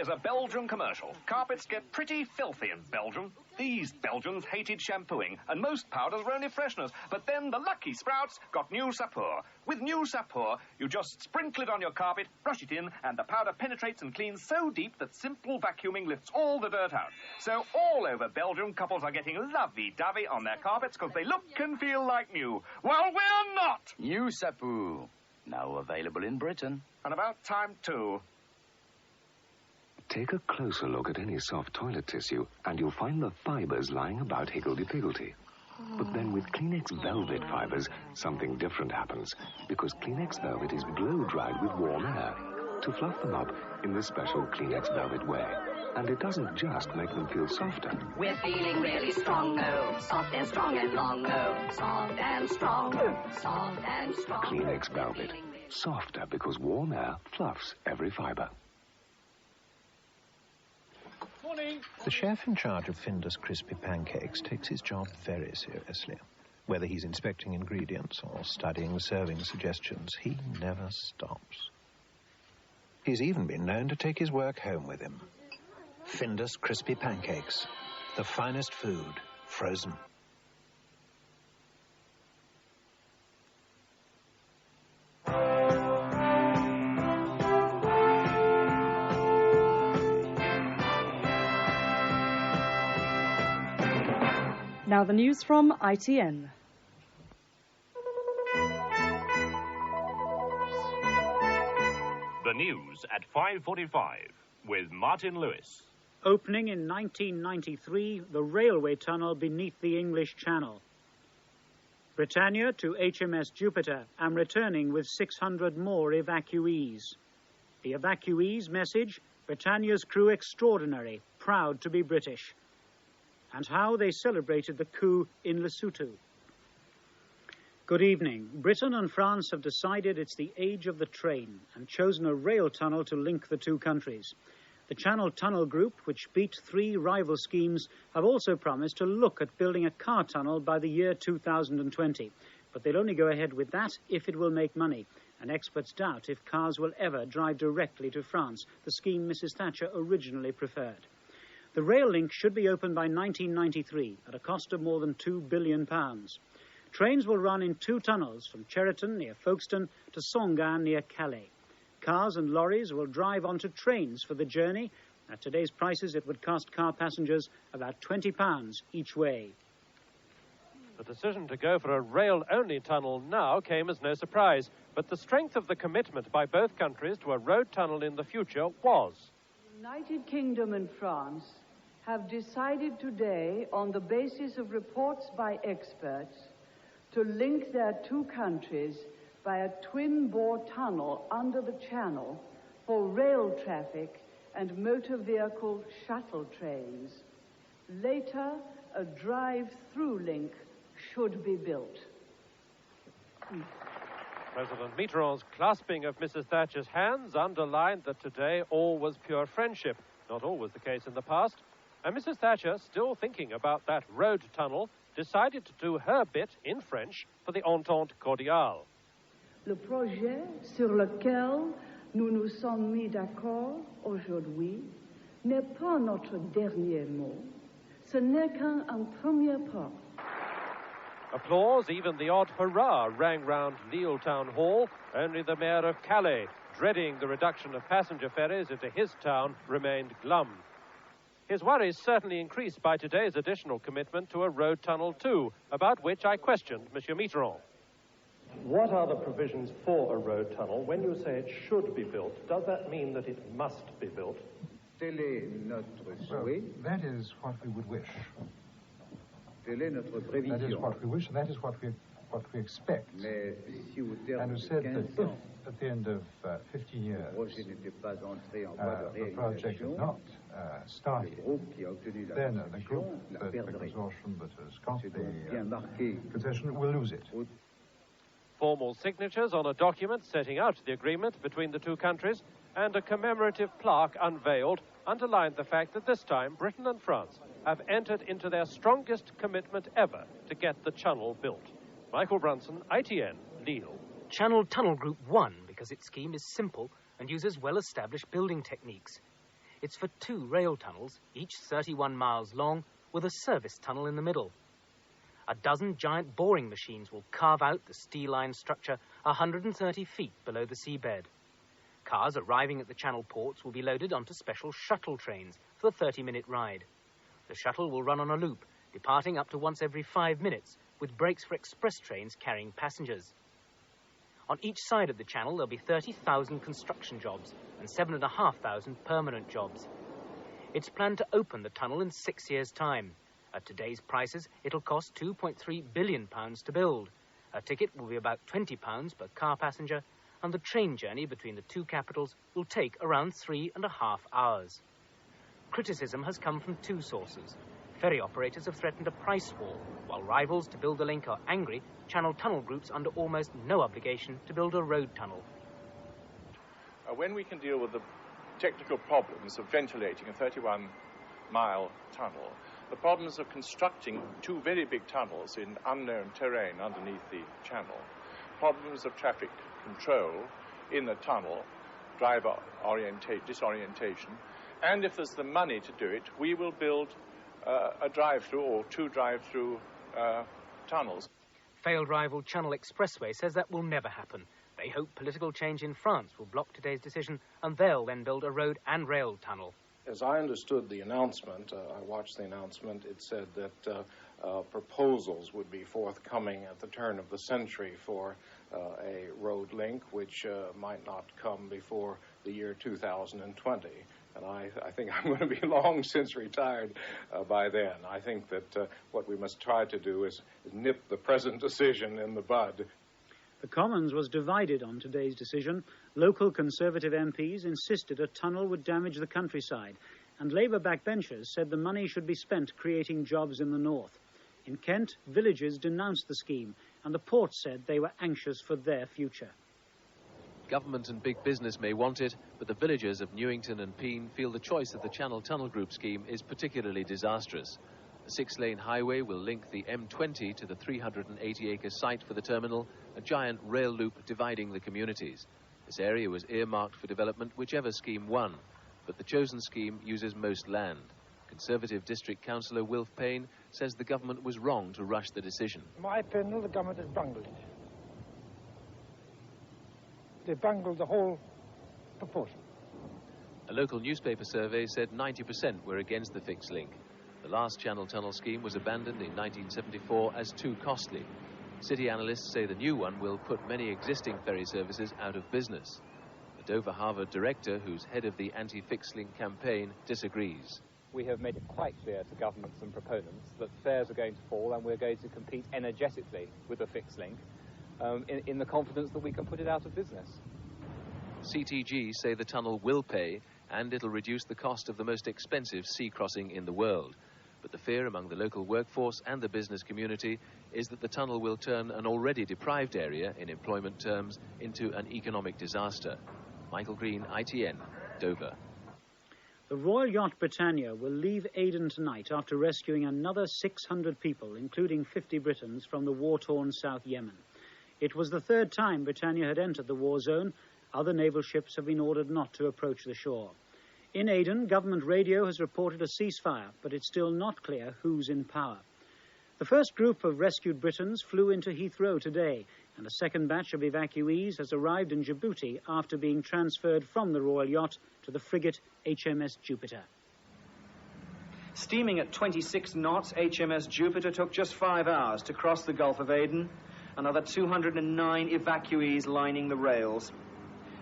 is a Belgian commercial. Carpets get pretty filthy in Belgium. These Belgians hated shampooing, and most powders were only fresheners. But then the lucky sprouts got new Sapeur. With new Sapeur, you just sprinkle it on your carpet, brush it in, and the powder penetrates and cleans so deep that simple vacuuming lifts all the dirt out. So all over Belgium, couples are getting lovey-dovey on their carpets because they look and feel like new. Well, we're not! New Sapeur. Now available in Britain. And about time, too. Take a closer look at any soft toilet tissue, and you'll find the fibres lying about higgledy-piggledy. But then with Kleenex Velvet fibres, something different happens, because Kleenex Velvet is blow-dried with warm air to fluff them up in the special Kleenex Velvet way. And it doesn't just make them feel softer. We're feeling really strong, oh, soft and strong and long, oh, soft and strong, soft and strong. Kleenex Velvet, softer because warm air fluffs every fibre. Morning. The chef in charge of Findus crispy pancakes takes his job very seriously. Whether he's inspecting ingredients or studying serving suggestions, he never stops. He's even been known to take his work home with him. Findus crispy pancakes, the finest food, frozen. Now the news from ITN. The news at 5:45 with Martyn Lewis. Opening in 1993, the railway tunnel beneath the English Channel. Britannia to HMS Jupiter and returning with 600 more evacuees. The Evacuees message, Britannia's crew extraordinary, proud to be British. And how they celebrated the coup in Lesotho. Good evening. Britain and France have decided it's the age of the train and chosen a rail tunnel to link the two countries. The Channel Tunnel Group, which beat 3 rival schemes, have also promised to look at building a car tunnel by the year 2020. But they'll only go ahead with that if it will make money. And experts doubt if cars will ever drive directly to France, the scheme Mrs. Thatcher originally preferred. The rail link should be open by 1993 at a cost of more than £2 billion. Trains will run in 2 tunnels from Cheriton near Folkestone to Sangain near Calais. Cars and lorries will drive onto trains for the journey. At today's prices, it would cost car passengers about £20 each way. The decision to go for a rail-only tunnel now came as no surprise, but the strength of the commitment by both countries to a road tunnel in the future was. The United Kingdom and France have decided today, on the basis of reports by experts, to link their two countries by a twin-bore tunnel under the channel for rail traffic and motor vehicle shuttle trains. Later, a drive-through link should be built. President Mitterrand's clasping of Mrs. Thatcher's hands underlined that today all was pure friendship. Not always the case in the past. And Mrs. Thatcher, still thinking about that road tunnel, decided to do her bit in French for the Entente Cordiale. Le projet sur lequel nous nous sommes mis d'accord aujourd'hui n'est pas notre dernier mot. Ce n'est qu'un premier pas. Applause, even the odd hurrah, rang round Lille Town Hall. Only the mayor of Calais, dreading the reduction of passenger ferries into his town, remained glum. His worries certainly increased by today's additional commitment to a road tunnel too, about which I questioned Monsieur Mitterrand. What are the provisions for a road tunnel? When you say it should be built, does that mean that it must be built? Well, that is what we would wish. That is what we wish, and that is what we expect. And we said that if at the end of 15 years the project had not started, then the group, the consortium that has got the concession will lose it. Formal signatures on a document setting out the agreement between the two countries and a commemorative plaque unveiled underlined the fact that this time Britain and France have entered into their strongest commitment ever to get the channel built. Michael Brunson, ITN, Lille. Channel Tunnel Group won because its scheme is simple and uses well-established building techniques. It's for 2 rail tunnels, each 31 miles long, with a service tunnel in the middle. A dozen giant boring machines will carve out the steel-lined structure 130 feet below the seabed. Cars arriving at the channel ports will be loaded onto special shuttle trains for the 30-minute ride. The shuttle will run on a loop, departing up to once every 5 minutes, with breaks for express trains carrying passengers. On each side of the channel, there'll be 30,000 construction jobs and 7,500 permanent jobs. It's planned to open the tunnel in 6 years' time. At today's prices, it'll cost £2.3 billion to build. A ticket will be about £20 per car passenger, and the train journey between the 2 capitals will take around 3.5 hours. Criticism has come from 2 sources. Ferry operators have threatened a price war, while rivals to build the link are angry. Channel tunnel groups under almost no obligation to build a road tunnel. When we can deal with the technical problems of ventilating a 31-mile tunnel, the problems of constructing 2 very big tunnels in unknown terrain underneath the channel, problems of traffic control in the tunnel, driver disorientation, and if there's the money to do it, we will build a drive-through or 2 drive-through tunnels. Failed rival Channel Expressway says that will never happen. They hope political change in France will block today's decision, and they'll then build a road and rail tunnel. As I understood the announcement, I watched the announcement, it said that proposals would be forthcoming at the turn of the century for a road link, which might not come before the year 2020. And I think I'm going to be long since retired by then. I think that what we must try to do is nip the present decision in the bud. The Commons was divided on today's decision. Local Conservative MPs insisted a tunnel would damage the countryside, and Labour backbenchers said the money should be spent creating jobs in the north. In Kent, villagers denounced the scheme, and the port said they were anxious for their future. Government and big business may want it, but the villagers of Newington and Peen feel the choice of the Channel Tunnel Group scheme is particularly disastrous. A 6-lane highway will link the M20 to the 380-acre site for the terminal, a giant rail loop dividing the communities. This area was earmarked for development whichever scheme won, but the chosen scheme uses most land. Conservative District Councillor Wilf Payne says the government was wrong to rush the decision. In my opinion, the government has bungled it. They bungled the whole proposal. A local newspaper survey said 90% were against the fixed link. The last Channel Tunnel scheme was abandoned in 1974 as too costly. City analysts say the new one will put many existing ferry services out of business. The Dover Harbour director, who's head of the anti-fixed link campaign, disagrees. We have made it quite clear to governments and proponents that fares are going to fall, and we're going to compete energetically with the fixed link in the confidence that we can put it out of business. CTG say the tunnel will pay, and it'll reduce the cost of the most expensive sea crossing in the world. But the fear among the local workforce and the business community is that the tunnel will turn an already deprived area in employment terms into an economic disaster. Michael Green, ITN, Dover. The Royal Yacht Britannia will leave Aden tonight after rescuing another 600 people, including 50 Britons, from the war-torn South Yemen. It was the 3rd time Britannia had entered the war zone. Other naval ships have been ordered not to approach the shore. In Aden, government radio has reported a ceasefire, but it's still not clear who's in power. The first group of rescued Britons flew into Heathrow today, and a second batch of evacuees has arrived in Djibouti after being transferred from the Royal Yacht to the frigate HMS Jupiter. Steaming at 26 knots, HMS Jupiter took just 5 hours to cross the Gulf of Aden. Another 209 evacuees lining the rails.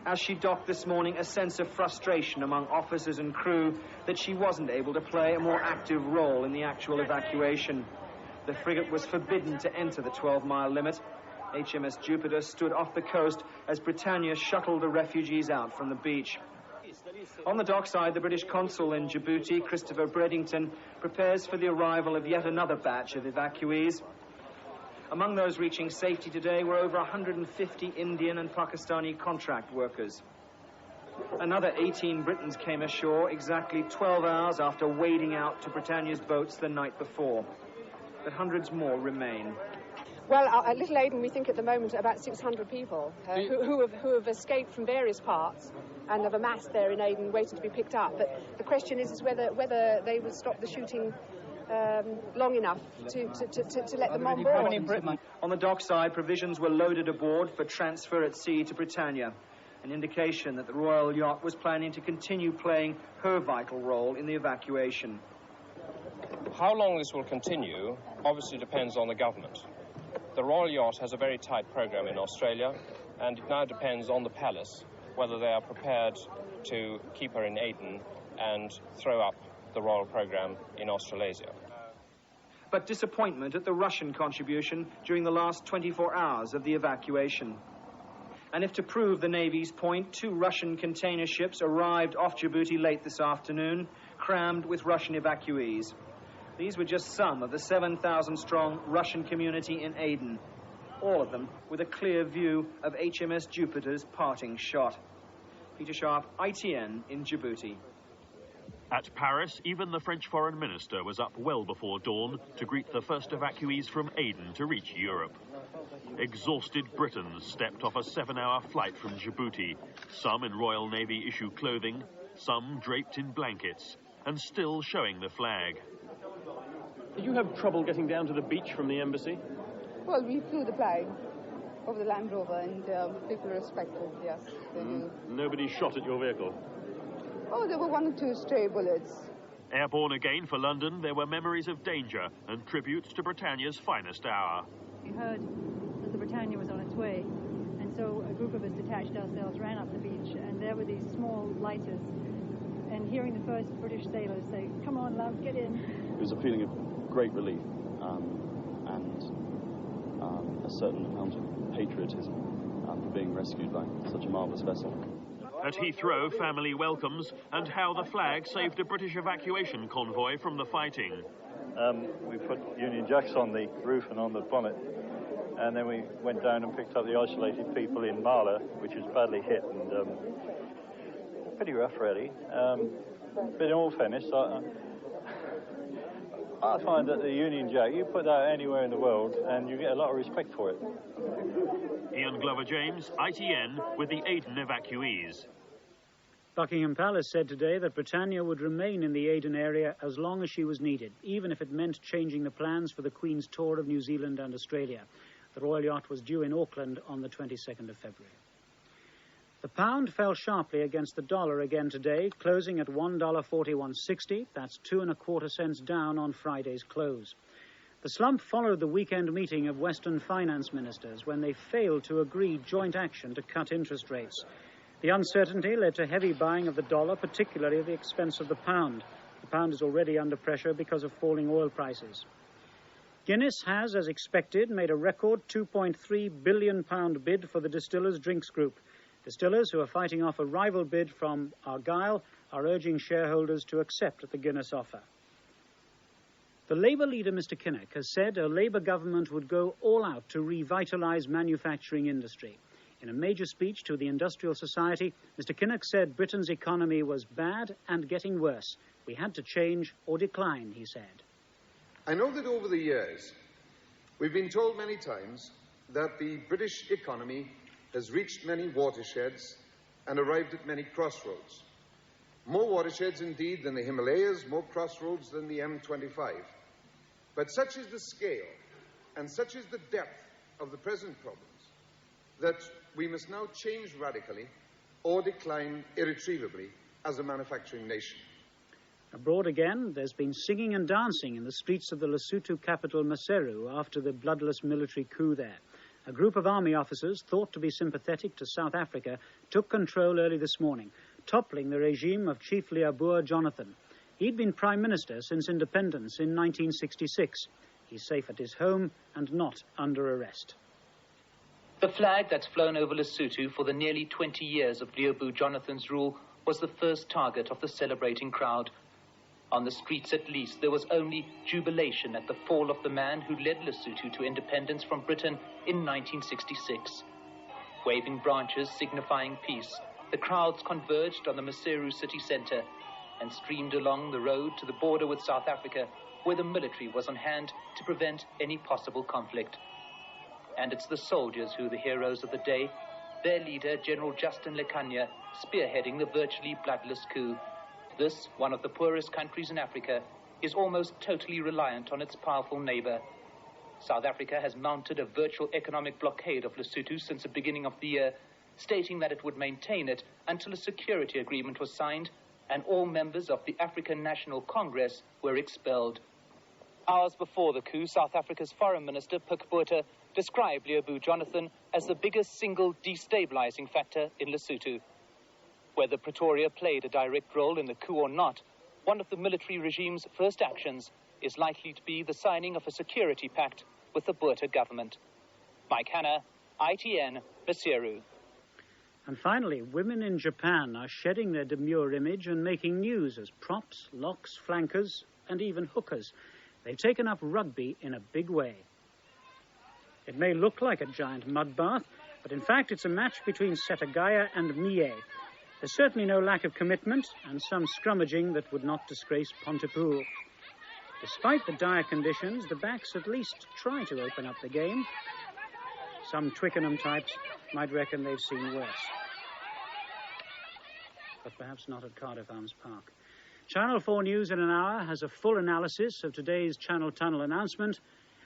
As she docked this morning, a sense of frustration among officers and crew that she wasn't able to play a more active role in the actual evacuation. The frigate was forbidden to enter the 12-mile limit. HMS Jupiter stood off the coast as Britannia shuttled the refugees out from the beach. On the dockside, the British consul in Djibouti, Christopher Bredington, prepares for the arrival of yet another batch of evacuees. Among those reaching safety today were over 150 Indian and Pakistani contract workers. Another 18 Britons came ashore exactly 12 hours after wading out to Britannia's boats the night before. But hundreds more remain. Well, at Little Aden, we think at the moment about 600 people who have escaped from various parts and have amassed there in Aden waiting to be picked up. But the question is whether they will stop the shooting long enough to let them on board. On the dockside, provisions were loaded aboard for transfer at sea to Britannia, an indication that the royal yacht was planning to continue playing her vital role in the evacuation. How long this will continue obviously depends on the government. The royal yacht has a very tight program in Australia, and it now depends on the palace whether they are prepared to keep her in Aden and throw up the royal program in Australasia. But disappointment at the Russian contribution during the last 24 hours of the evacuation. And if to prove the Navy's point, 2 Russian container ships arrived off Djibouti late this afternoon, crammed with Russian evacuees. These were just some of the 7,000-strong Russian community in Aden, all of them with a clear view of HMS Jupiter's parting shot. Peter Sharp, ITN in Djibouti. At Paris, even the French foreign minister was up well before dawn to greet the first evacuees from Aden to reach Europe. Exhausted Britons stepped off a 7-hour flight from Djibouti, some in Royal Navy issue clothing, some draped in blankets, and still showing the flag. Did you have trouble getting down to the beach from the embassy? Well, we flew the flag over the Land Rover and people respected, yes, they do. Nobody shot at your vehicle? Oh, there were 1 or 2 stray bullets. Airborne again for London, there were memories of danger and tributes to Britannia's finest hour. We heard that the Britannia was on its way, and so a group of us detached ourselves, ran up the beach, and there were these small lighters. And hearing the first British sailors say, "Come on, love, get in." It was a feeling of great relief and a certain amount of patriotism for being rescued by such a marvellous vessel. At Heathrow, family welcomes and how the flag saved a British evacuation convoy from the fighting. We put Union Jacks on the roof and on the bonnet, and then we went down and picked up the isolated people in Mala, which was badly hit and pretty rough, really. But in all fairness, I find that the Union Jack, you put that anywhere in the world and you get a lot of respect for it. Ian Glover-James, ITN, with the Aden evacuees. Buckingham Palace said today that Britannia would remain in the Aden area as long as she was needed, even if it meant changing the plans for the Queen's tour of New Zealand and Australia. The royal yacht was due in Auckland on the 22nd of February. The pound fell sharply against the dollar again today, closing at $1.4160. That's 2 1/4 cents down on Friday's close. The slump followed the weekend meeting of Western finance ministers when they failed to agree joint action to cut interest rates. The uncertainty led to heavy buying of the dollar, particularly at the expense of the pound. The pound is already under pressure because of falling oil prices. Guinness has, as expected, made a record £2.3 billion bid for the Distillers Drinks Group. Distillers, who are fighting off a rival bid from Argyle, are urging shareholders to accept the Guinness offer. The Labour leader, Mr Kinnock, has said a Labour government would go all out to revitalise manufacturing industry. In a major speech to the Industrial Society, Mr Kinnock said Britain's economy was bad and getting worse. We had to change or decline, he said. I know that over the years, we've been told many times that the British economy has reached many watersheds and arrived at many crossroads. More watersheds, indeed, than the Himalayas, more crossroads than the M25. But such is the scale and such is the depth of the present problems that we must now change radically or decline irretrievably as a manufacturing nation. Abroad again, there's been singing and dancing in the streets of the Lesotho capital, Maseru, after the bloodless military coup there. A group of army officers, thought to be sympathetic to South Africa, took control early this morning, toppling the regime of Chief Leabua Jonathan. He'd been Prime Minister since independence in 1966. He's safe at his home and not under arrest. The flag that's flown over Lesotho for the nearly 20 years of Leabua Jonathan's rule was the first target of the celebrating crowd. On the streets, at least, there was only jubilation at the fall of the man who led Lesotho to independence from Britain in 1966. Waving branches signifying peace, the crowds converged on the Maseru city centre and streamed along the road to the border with South Africa, where the military was on hand to prevent any possible conflict. And it's the soldiers who are the heroes of the day, their leader, General Justin Lekanya, spearheading the virtually bloodless coup. This, one of the poorest countries in Africa, is almost totally reliant on its powerful neighbor. South Africa has mounted a virtual economic blockade of Lesotho since the beginning of the year, stating that it would maintain it until a security agreement was signed and all members of the African National Congress were expelled. Hours before the coup, South Africa's Foreign Minister, Pik Botha, described Leopold Jonathan as the biggest single destabilizing factor in Lesotho. Whether Pretoria played a direct role in the coup or not, one of the military regime's first actions is likely to be the signing of a security pact with the Botha government. Mike Hanna, ITN, Maseru. And finally, women in Japan are shedding their demure image and making news as props, locks, flankers, and even hookers. They've taken up rugby in a big way. It may look like a giant mud bath, but in fact it's a match between Setagaya and Mie. There's certainly no lack of commitment and some scrummaging that would not disgrace Pontypool. Despite the dire conditions, the backs at least try to open up the game. Some Twickenham types might reckon they've seen worse. But perhaps not at Cardiff Arms Park. Channel 4 News in an hour has a full analysis of today's Channel Tunnel announcement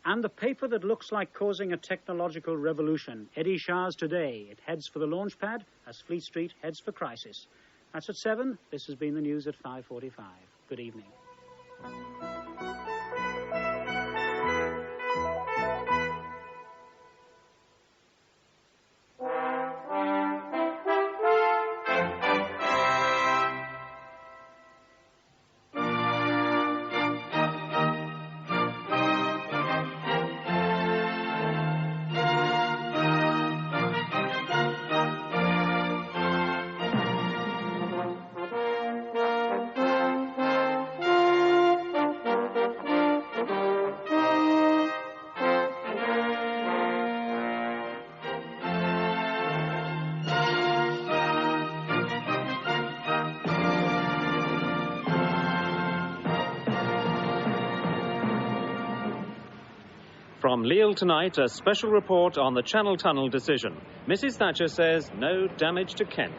and the paper that looks like causing a technological revolution. Eddie Shah's Today. It heads for the launch pad as Fleet Street heads for crisis. That's at 7. This has been the news at 5:45. Good evening. From Lille tonight, a special report on the Channel Tunnel decision. Mrs. Thatcher says no damage to Kent.